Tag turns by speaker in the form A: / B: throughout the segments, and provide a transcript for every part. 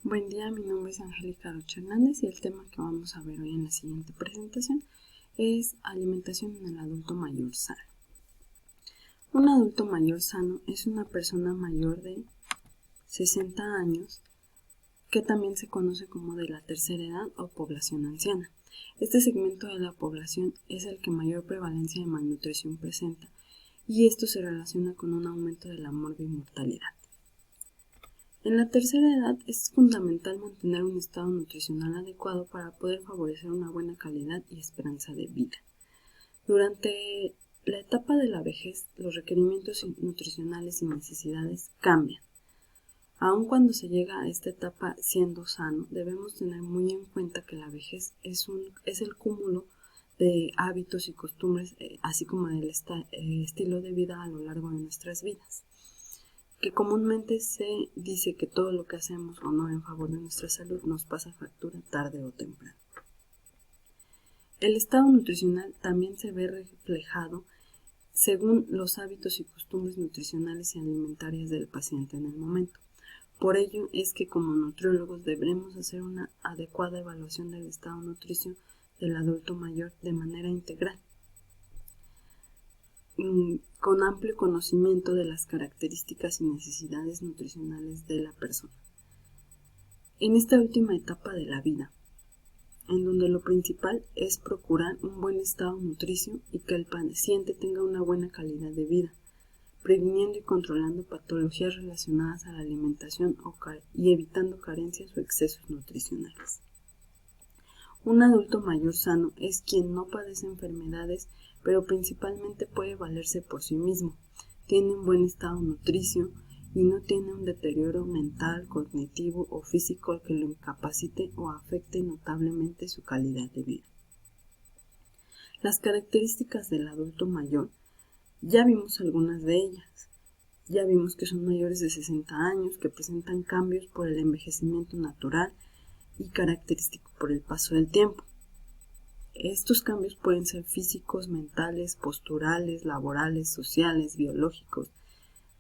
A: Buen día, mi nombre es Angélica Rocha Hernández y el tema que vamos a ver hoy en la siguiente presentación es alimentación en el adulto mayor sano. Un adulto mayor sano es una persona mayor de 60 años que también se conoce como de la tercera edad o población anciana. Este segmento de la población es el que mayor prevalencia de malnutrición presenta y esto se relaciona con un aumento de la mortalidad. En la tercera edad es fundamental mantener un estado nutricional adecuado para poder favorecer una buena calidad y esperanza de vida. Durante la etapa de la vejez, los requerimientos nutricionales y necesidades cambian. Aun cuando se llega a esta etapa siendo sano, debemos tener muy en cuenta que la vejez es el cúmulo de hábitos y costumbres, así como del estilo de vida a lo largo de nuestras vidas. Que comúnmente se dice que todo lo que hacemos o no en favor de nuestra salud nos pasa factura tarde o temprano. El estado nutricional también se ve reflejado según los hábitos y costumbres nutricionales y alimentarias del paciente en el momento. Por ello es que como nutriólogos debemos hacer una adecuada evaluación del estado nutricio del adulto mayor de manera integral, con amplio conocimiento de las características y necesidades nutricionales de la persona. En esta última etapa de la vida, en donde lo principal es procurar un buen estado nutricio y que el paciente tenga una buena calidad de vida, previniendo y controlando patologías relacionadas a la alimentación y evitando carencias o excesos nutricionales. Un adulto mayor sano es quien no padece enfermedades, pero principalmente puede valerse por sí mismo, tiene un buen estado nutricio y no tiene un deterioro mental, cognitivo o físico que lo incapacite o afecte notablemente su calidad de vida. Las características del adulto mayor, ya vimos algunas de ellas. Ya vimos que son mayores de 60 años, que presentan cambios por el envejecimiento natural y característico por el paso del tiempo. Estos cambios pueden ser físicos, mentales, posturales, laborales, sociales, biológicos,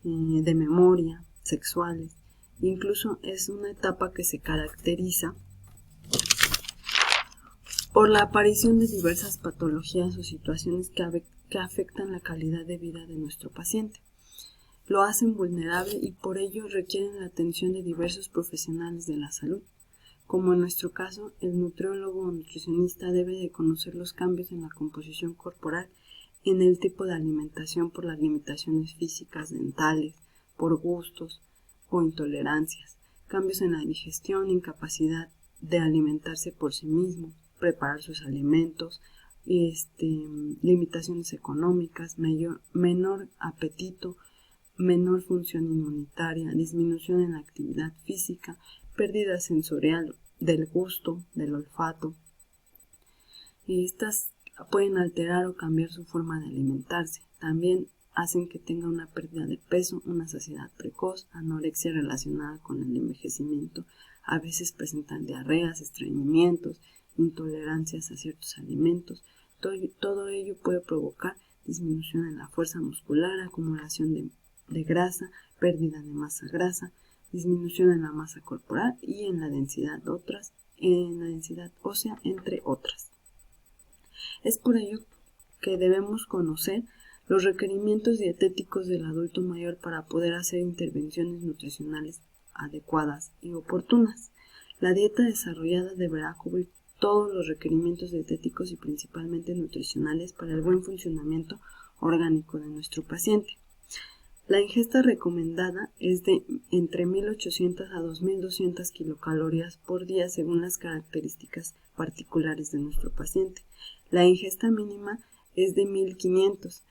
A: de memoria, sexuales. Incluso es una etapa que se caracteriza por la aparición de diversas patologías o situaciones que afectan la calidad de vida de nuestro paciente. Lo hacen vulnerable y por ello requieren la atención de diversos profesionales de la salud. Como en nuestro caso, el nutriólogo o nutricionista debe de conocer los cambios en la composición corporal, en el tipo de alimentación por las limitaciones físicas, dentales, por gustos o intolerancias, cambios en la digestión, incapacidad de alimentarse por sí mismo, preparar sus alimentos, limitaciones económicas, menor apetito, menor función inmunitaria, disminución en la actividad física, pérdida sensorial del gusto, del olfato. Estas pueden alterar o cambiar su forma de alimentarse. También hacen que tenga una pérdida de peso, una saciedad precoz, anorexia relacionada con el envejecimiento. A veces presentan diarreas, estreñimientos, intolerancias a ciertos alimentos. Todo ello puede provocar disminución en la fuerza muscular, acumulación de grasa, pérdida de masa grasa, disminución en la masa corporal y en la densidad ósea, entre otras. Es por ello que debemos conocer los requerimientos dietéticos del adulto mayor para poder hacer intervenciones nutricionales adecuadas y oportunas. La dieta desarrollada deberá cubrir todos los requerimientos dietéticos y principalmente nutricionales para el buen funcionamiento orgánico de nuestro paciente. La ingesta recomendada es de entre 1.800 a 2.200 kilocalorías por día según las características particulares de nuestro paciente. La ingesta mínima es de 1.500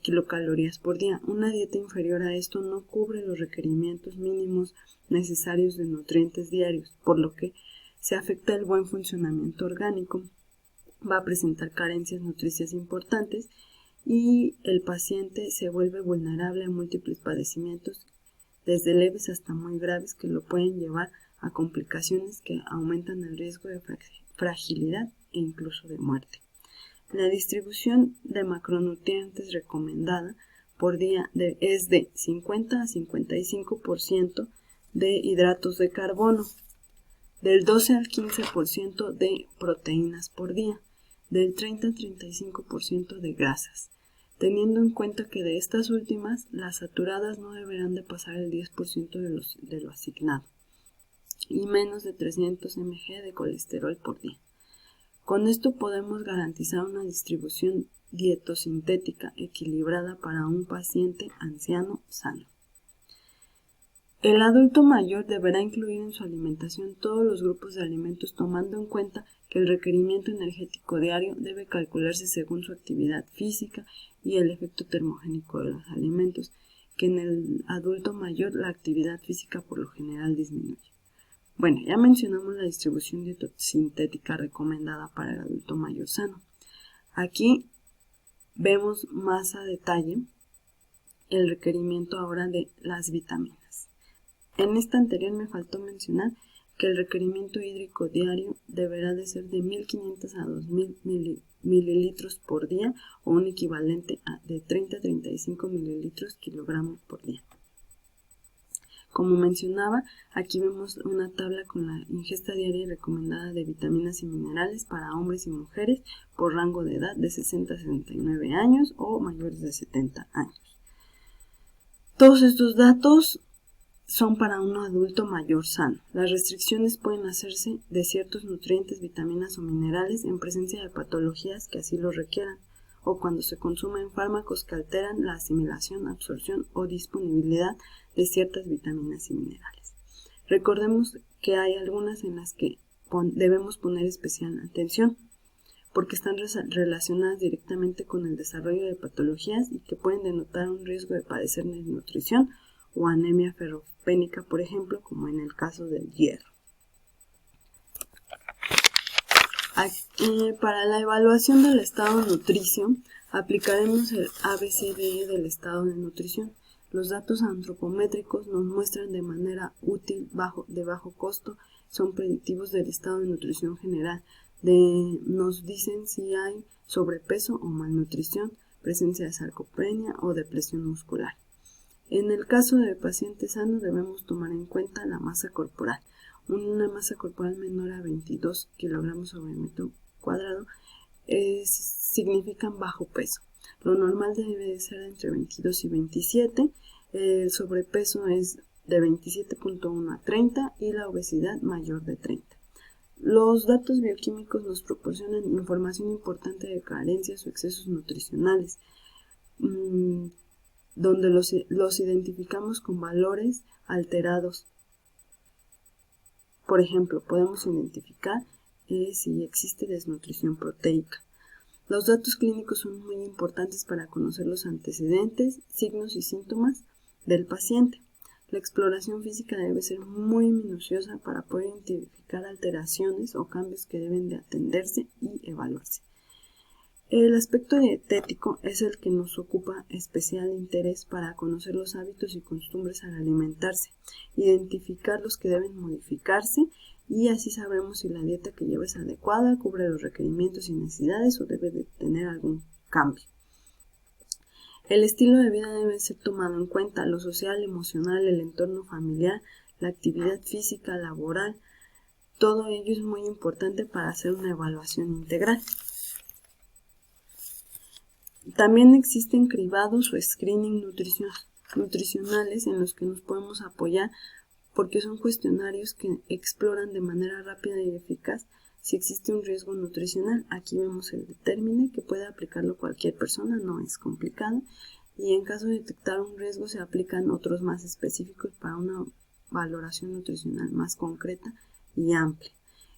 A: kilocalorías por día. Una dieta inferior a esto no cubre los requerimientos mínimos necesarios de nutrientes diarios, por lo que se afecta el buen funcionamiento orgánico, va a presentar carencias nutricias importantes y el paciente se vuelve vulnerable a múltiples padecimientos, desde leves hasta muy graves, que lo pueden llevar a complicaciones que aumentan el riesgo de fragilidad e incluso de muerte. La distribución de macronutrientes recomendada por día es de 50 a 55% de hidratos de carbono, del 12 al 15% de proteínas por día, del 30 al 35% de grasas, teniendo en cuenta que de estas últimas, las saturadas no deberán de pasar el 10% de lo asignado, y menos de 300 mg de colesterol por día. Con esto podemos garantizar una distribución dietosintética equilibrada para un paciente anciano sano. El adulto mayor deberá incluir en su alimentación todos los grupos de alimentos, tomando en cuenta que el requerimiento energético diario debe calcularse según su actividad física y el efecto termogénico de los alimentos, que en el adulto mayor la actividad física por lo general disminuye. Bueno, ya mencionamos la distribución dietosintética recomendada para el adulto mayor sano. Aquí vemos más a detalle el requerimiento ahora de las vitaminas. En esta anterior me faltó mencionar que el requerimiento hídrico diario deberá de ser de 1500 a 2000 mililitros por día, o un equivalente de 30 a 35 mililitros kilogramos por día. Como mencionaba, aquí vemos una tabla con la ingesta diaria recomendada de vitaminas y minerales para hombres y mujeres por rango de edad de 60 a 69 años o mayores de 70 años. Todos estos datos son para un adulto mayor sano. Las restricciones pueden hacerse de ciertos nutrientes, vitaminas o minerales en presencia de patologías que así lo requieran, o cuando se consumen fármacos que alteran la asimilación, absorción o disponibilidad de ciertas vitaminas y minerales. Recordemos que hay algunas en las que debemos poner especial atención, porque están relacionadas directamente con el desarrollo de patologías y que pueden denotar un riesgo de padecer desnutrición o anemia ferropénica, por ejemplo, como en el caso del hierro. Para la evaluación del estado nutricio, aplicaremos el ABCDE del estado de nutrición. Los datos antropométricos nos muestran de manera útil, de bajo costo, son predictivos del estado de nutrición general. Nos dicen si hay sobrepeso o malnutrición, presencia de sarcopenia o depresión muscular. En el caso de pacientes sanos debemos tomar en cuenta la masa corporal. Una masa corporal menor a 22 kilogramos sobre metro cuadrado significan bajo peso. Lo normal debe de ser entre 22 y 27. El sobrepeso es de 27.1 a 30 y la obesidad mayor de 30. Los datos bioquímicos nos proporcionan información importante de carencias o excesos nutricionales, donde los identificamos con valores alterados. Por ejemplo, podemos identificar si existe desnutrición proteica. Los datos clínicos son muy importantes para conocer los antecedentes, signos y síntomas del paciente. La exploración física debe ser muy minuciosa para poder identificar alteraciones o cambios que deben de atenderse y evaluarse. El aspecto dietético es el que nos ocupa especial interés para conocer los hábitos y costumbres al alimentarse, identificar los que deben modificarse y así sabremos si la dieta que lleva es adecuada, cubre los requerimientos y necesidades o debe de tener algún cambio. El estilo de vida debe ser tomado en cuenta, lo social, emocional, el entorno familiar, la actividad física, laboral. Todo ello es muy importante para hacer una evaluación integral. También existen cribados o screening nutricionales en los que nos podemos apoyar porque son cuestionarios que exploran de manera rápida y eficaz si existe un riesgo nutricional. Aquí vemos el determine, que puede aplicarlo cualquier persona, no es complicado, y en caso de detectar un riesgo se aplican otros más específicos para una valoración nutricional más concreta y amplia.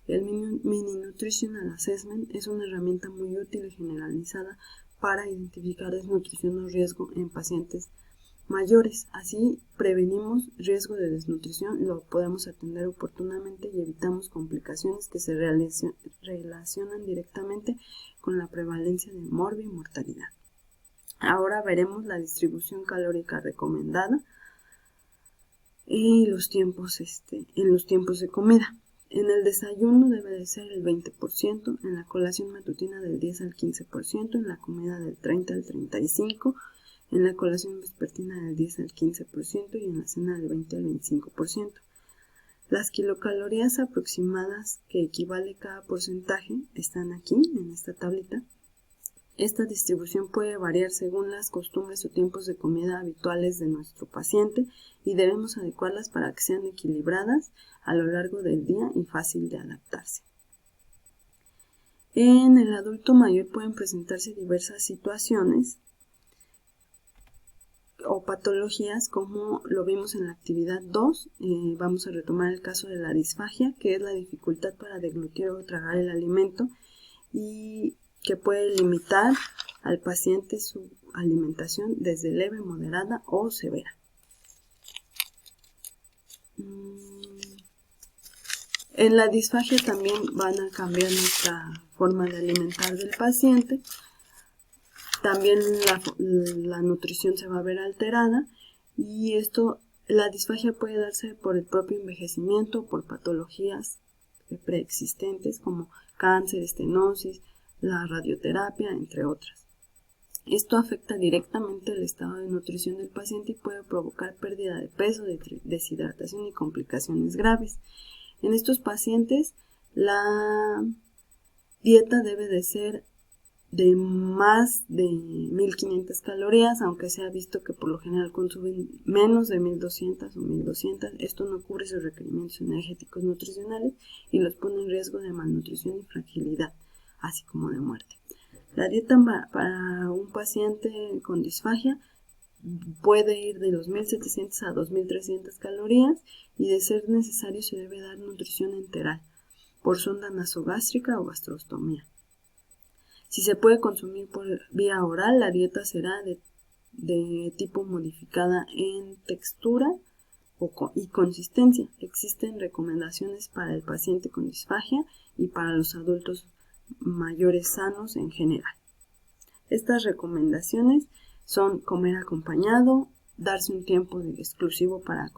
A: El Mini Nutritional Assessment es una herramienta muy útil y generalizada para identificar desnutrición o riesgo en pacientes mayores. Así prevenimos riesgo de desnutrición, lo podemos atender oportunamente y evitamos complicaciones que se relacionan directamente con la prevalencia de morbo y mortalidad. Ahora veremos la distribución calórica recomendada y en los tiempos de comida. En el desayuno debe de ser el 20%, en la colación matutina del 10 al 15%, en la comida del 30 al 35%, en la colación vespertina del 10 al 15% y en la cena del 20 al 25%. Las kilocalorías aproximadas que equivale cada porcentaje están aquí en esta tablita. Esta distribución puede variar según las costumbres o tiempos de comida habituales de nuestro paciente y debemos adecuarlas para que sean equilibradas a lo largo del día y fácil de adaptarse. En el adulto mayor pueden presentarse diversas situaciones o patologías, como lo vimos en la actividad 2. Vamos a retomar el caso de la disfagia, que es la dificultad para deglutir o tragar el alimento y que puede limitar al paciente su alimentación desde leve, moderada o severa. En la disfagia también van a cambiar nuestra forma de alimentar del paciente. También la nutrición se va a ver alterada y la disfagia puede darse por el propio envejecimiento, por patologías preexistentes como cáncer, estenosis, la radioterapia, entre otras. Esto afecta directamente el estado de nutrición del paciente y puede provocar pérdida de peso, deshidratación y complicaciones graves. En estos pacientes, la dieta debe de ser de más de 1500 calorías, aunque se ha visto que por lo general consumen menos de 1200 o 1200. Esto no cubre sus requerimientos energéticos nutricionales y los pone en riesgo de malnutrición y fragilidad, así como de muerte. La dieta para un paciente con disfagia puede ir de 2700 a 2300 calorías y, de ser necesario, se debe dar nutrición enteral por sonda nasogástrica o gastrostomía. Si se puede consumir por vía oral, la dieta será de tipo modificada en textura y consistencia. Existen recomendaciones para el paciente con disfagia y para los adultos mayores sanos en general. Estas recomendaciones son comer acompañado, darse un tiempo exclusivo para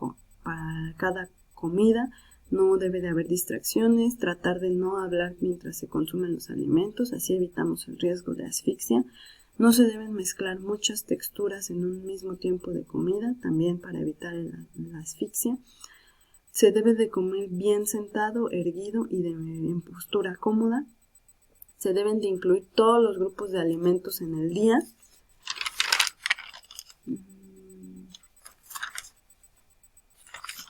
A: cada comida, no debe de haber distracciones, tratar de no hablar mientras se consumen los alimentos, así evitamos el riesgo de asfixia. No se deben mezclar muchas texturas en un mismo tiempo de comida, también para evitar la asfixia. Se debe de comer bien sentado, erguido y en postura cómoda. Se deben de incluir todos los grupos de alimentos en el día.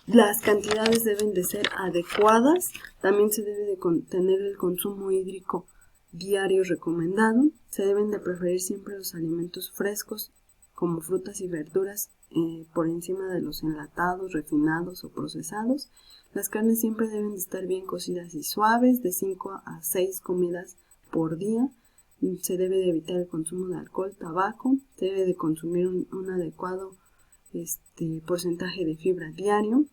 A: Las cantidades deben de ser adecuadas. También se debe de tener el consumo hídrico diario recomendado. Se deben de preferir siempre los alimentos frescos, como frutas y verduras, por encima de los enlatados, refinados o procesados. Las carnes siempre deben de estar bien cocidas y suaves, de 5 a 6 comidas por día. Se debe de evitar el consumo de alcohol, tabaco. Se debe de consumir un adecuado porcentaje de fibra diario.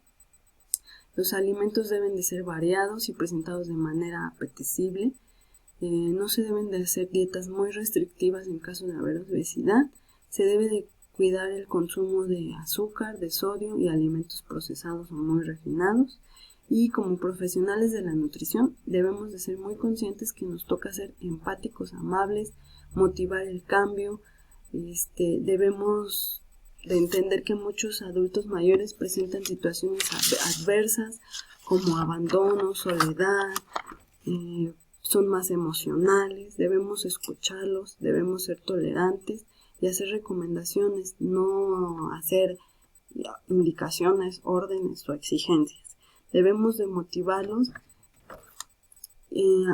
A: Los alimentos deben de ser variados y presentados de manera apetecible. No se deben de hacer dietas muy restrictivas en caso de haber obesidad. Se debe de cuidar el consumo de azúcar, de sodio y alimentos procesados o muy refinados. Y como profesionales de la nutrición debemos de ser muy conscientes que nos toca ser empáticos, amables, motivar el cambio. Debemos de entender que muchos adultos mayores presentan situaciones adversas como abandono, soledad, son más emocionales. Debemos escucharlos, debemos ser tolerantes y hacer recomendaciones, no hacer indicaciones, órdenes o exigencias. Debemos de motivarlos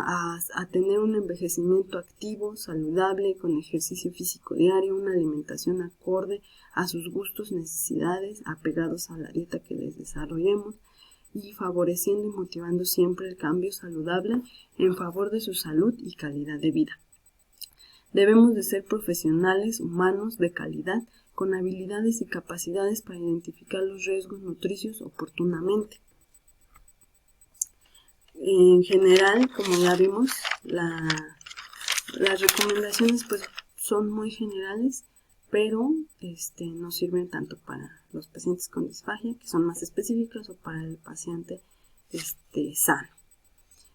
A: a tener un envejecimiento activo, saludable, con ejercicio físico diario, una alimentación acorde a sus gustos, necesidades, apegados a la dieta que les desarrollemos, y favoreciendo y motivando siempre el cambio saludable en favor de su salud y calidad de vida. Debemos de ser profesionales, humanos, de calidad, con habilidades y capacidades para identificar los riesgos nutricios oportunamente. En general, como ya vimos, las recomendaciones pues son muy generales, pero no sirven tanto para los pacientes con disfagia, que son más específicas, o para el paciente sano.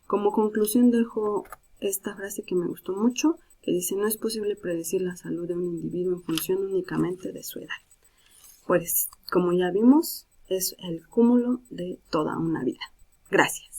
A: Como conclusión dejo esta frase que me gustó mucho, que dice: no es posible predecir la salud de un individuo en función únicamente de su edad. Pues, como ya vimos, es el cúmulo de toda una vida. Gracias.